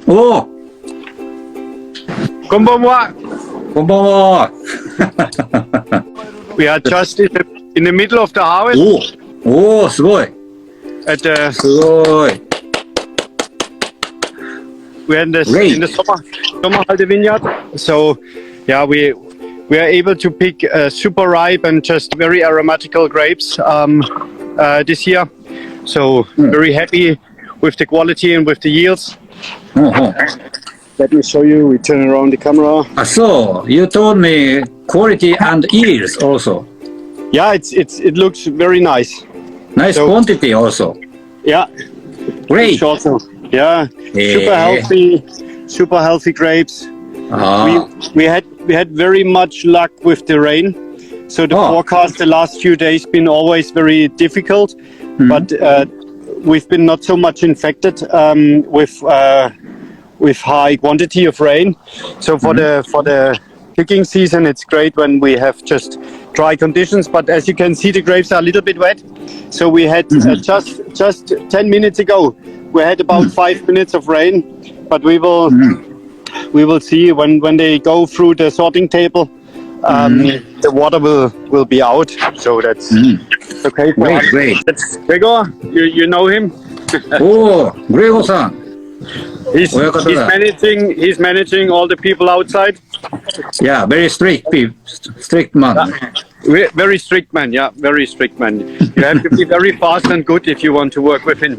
おお、こんばんは。こんばんは。We are just in the middle of the harvest おお、すごい。at the すごい。we're in Great. the Sommerhalde vineyard. So yeah, we are able to pick super ripe and just very aromatical grapes this year. So very happy with the quality and with the yields. ほうほう。 Let me show you. We turn around the camera. So you told me quality and yields also. Yeah, it looks very nice. Nice So- quantity also. Yeah. Great. Also, yeah, Yeah. super healthy grapes. あ We had very much luck with the rain. So the Oh. forecast the last few days been always very difficult, but we've been not so much infected with high quantity of rain. So for the picking season, it's great when we have just dry conditions. But as you can see, the grapes are a little bit wet. So we had just 10 minutes ago, we had about 5 minutes of rain. But we will see when they go through the sorting table. The water will be out. So that's okay. For Great, us. great. Gregor, you know him. あ。おお、グレゴさん。 He's Oyakata. managing all the people outside. Yeah, very strict man. Very strict man, yeah, very strict man. You have to be very fast and good if you want to work with him.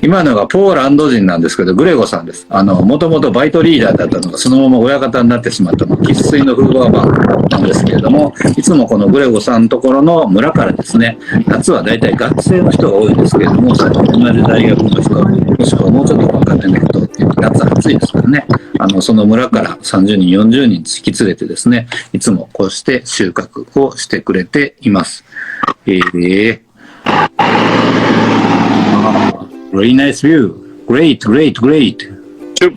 今のがポーランド人なんですけど、グレゴさんです。もともとバイトリーダーだったのが、そのまま親方になってしまったのが、生粋のフーバーマンなんですけれども、いつもこのグレゴさんのところの村からですね、夏は大体学生の人が多いんですけれども、それと同じ大学の人、もしくはもうちょっと若手の人っていう、夏暑いですからね、その村から30人、40人引き連れてですね、いつもこうして収穫をしてくれています。Very nice view. Great.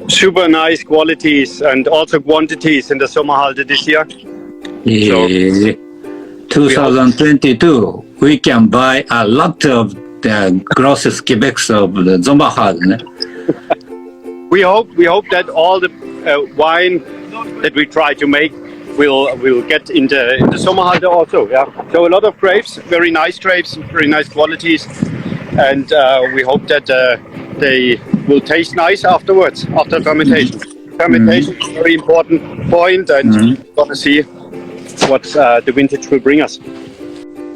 Super nice qualities and also quantities in the Sommerhalde this year. 2022, we can buy a lot of the grosses Quebecs of the Sommerhalde. We hope that all the wine that we try to make will get in the Sommerhalde also. Yeah. So a lot of grapes, very nice qualities, and we hope that they will taste nice afterwards after fermentation. Fermentation is a very important point, and we're gonna see what the vintage will bring us.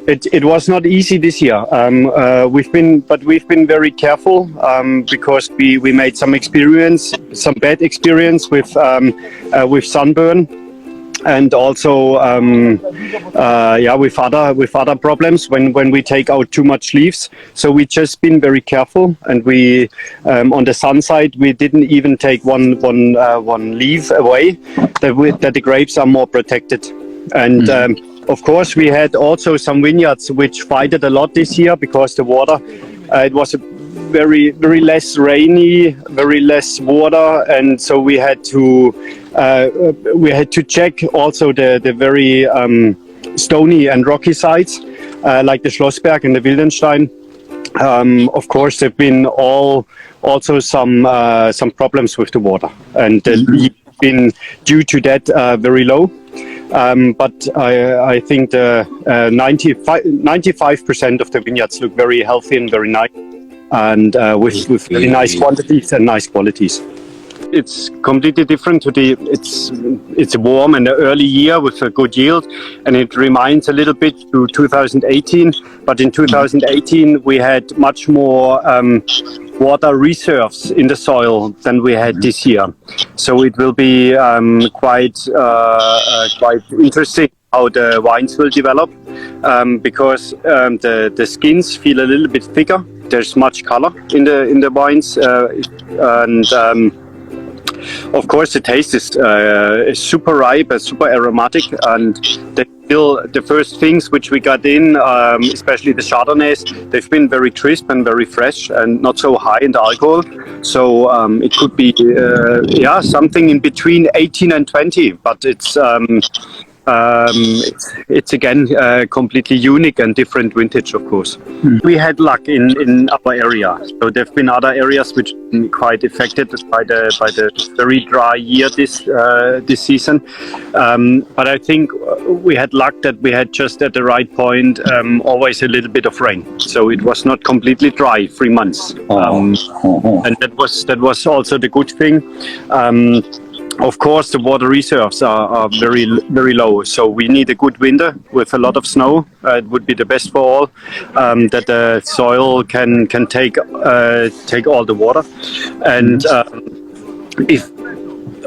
It was not easy this year. We've been very careful because we made some bad experience with sunburn, and also with other problems when we take out too much leaves. So we just been very careful, and we on the sun side we didn't even take one leaf away, that the grapes are more protected. And of course, we had also some vineyards which fighted a lot this year because the water, it was very less rainy, very less water, and so we had to check also the very stony and rocky sides, like the Schlossberg and the Wildenstein. Of course, there've been also some problems with the water, and been due to that very low. But I think the 95% of the vineyards look very healthy and very nice, and with very nice quantities and nice qualities. It's completely different it's a warm and early year with a good yield, and it reminds a little bit to 2018. But in 2018 we had much more water reserves in the soil than we had this year. So it will be quite interesting how the wines will develop, because the skins feel a little bit thicker. There's much color in the wines, and of course the taste is super ripe, super aromatic, and the first things which we got in, especially the Chardonnays, they've been very crisp and very fresh and not so high in the alcohol. So it could be something in between 18 and 20, but it's it's again completely unique and different vintage, of course. We had luck in our area. So there have been other areas which have been quite affected by the very dry year this season. But I think we had luck that we had just at the right point always a little bit of rain. So it was not completely dry 3 months. And that was also the good thing. Of course, the water reserves are very, very low. So we need a good winter with a lot of snow. It would be the best for all, that the soil can take all the water. And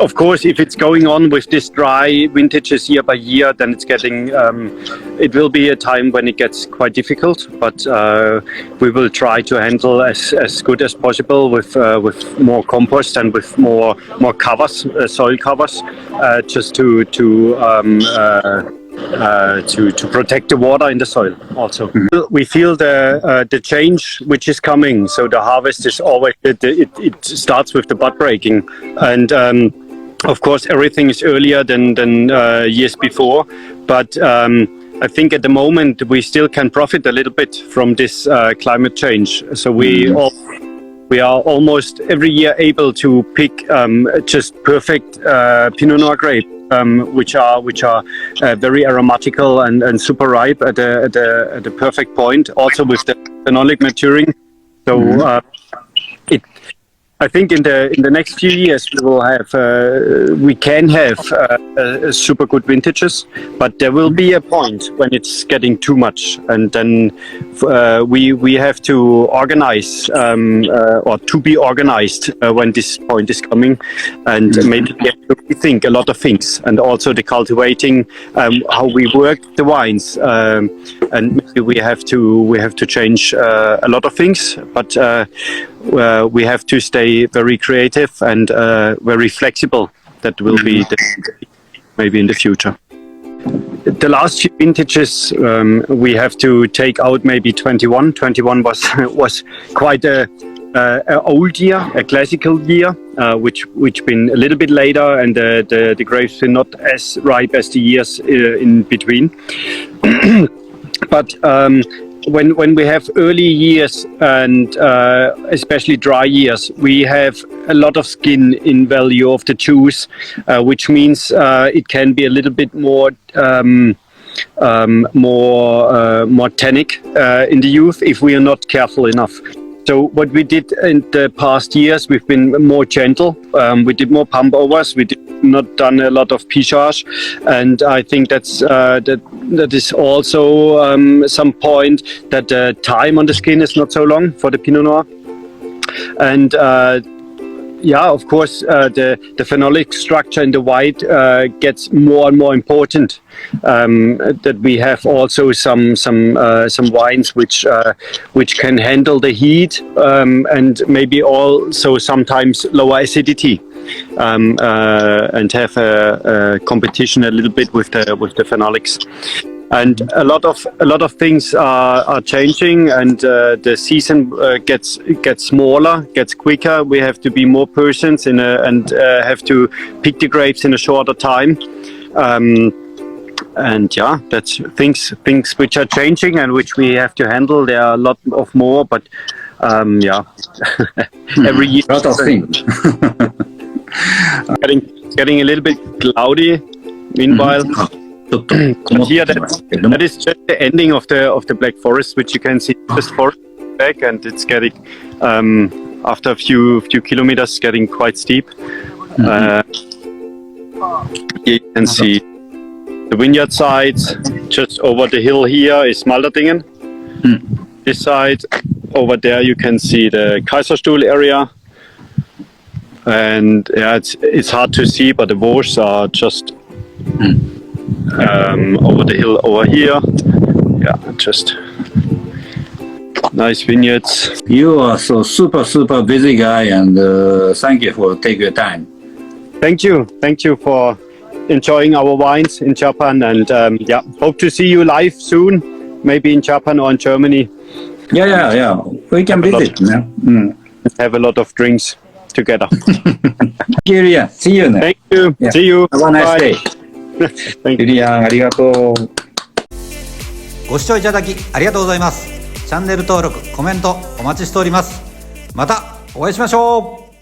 of course, if it's going on with this dry vintages year by year, then it's getting, it will be a time when it gets quite difficult. But we will try to handle as good as possible with more compost and with more covers, soil covers, just to protect the water in the soil. Also, we feel the change which is coming. So the harvest is always it starts with the bud breaking, and of course everything is earlier than years before. But I think at the moment we still can profit a little bit from this climate change. So we are almost every year able to pick just perfect Pinot Noir grape. Which are very aromatical and super ripe at the perfect point. Also with the phenolic maturing, so I think in the next few years we can have super good vintages, but there will be a point when it's getting too much, and then we have to organize or to be organized when this point is coming, and maybe we have to rethink a lot of things, and also the cultivating, how we work the wines, and maybe we have to change a lot of things, but we have to stay very creative and very flexible. That will be maybe in the future. The last few vintages we have to take out maybe 21. 21 was quite a old year, a classical year, which been a little bit later, and the grapes were not as ripe as the years in between. But when we have early years and especially dry years, we have a lot of skin in value of the juice, which means it can be a little bit more tannic in the youth if we are not careful enough. So what we did in the past years, we've been more gentle. We did more pump overs. We did not done a lot of pichage, and I think that is also some point that the time on the skin is not so long for the Pinot Noir, and yeah, of course, the phenolic structure in the white gets more and more important. That we have also some wines which can handle the heat, and maybe also sometimes lower acidity, and have a competition a little bit with the phenolics. And a lot of things are changing, and the season gets smaller, gets quicker. We have to be more persons and have to pick the grapes in a shorter time. And yeah, that's things which are changing and which we have to handle. There are a lot of more, but yeah, every year. A lot of things. getting a little bit cloudy. Meanwhile. Here, that is just the ending of the Black Forest, which you can see just forest back, and it's getting after a few kilometers getting quite steep. Here you can see the vineyard sides. Just over the hill here is Malderdingen. This side over there you can see the Kaiserstuhl area, and yeah, it's hard to see, but the Vosges are just over the hill over here. Yeah, just nice vineyards. You are so super busy guy, and thank you for taking your time. Thank you for enjoying our wines in Japan, and yeah, hope to see you live soon, maybe in Japan or in Germany. Yeah. We can visit. Have a lot of drinks together. Thank you, Yulia. See you. Thank you. Yeah. See you. Have a nice Bye. day. ユリアン、ありがとう。ご視聴いただきありがとうございます。チャンネル登録、コメントお待ちしております。またお会いしましょう。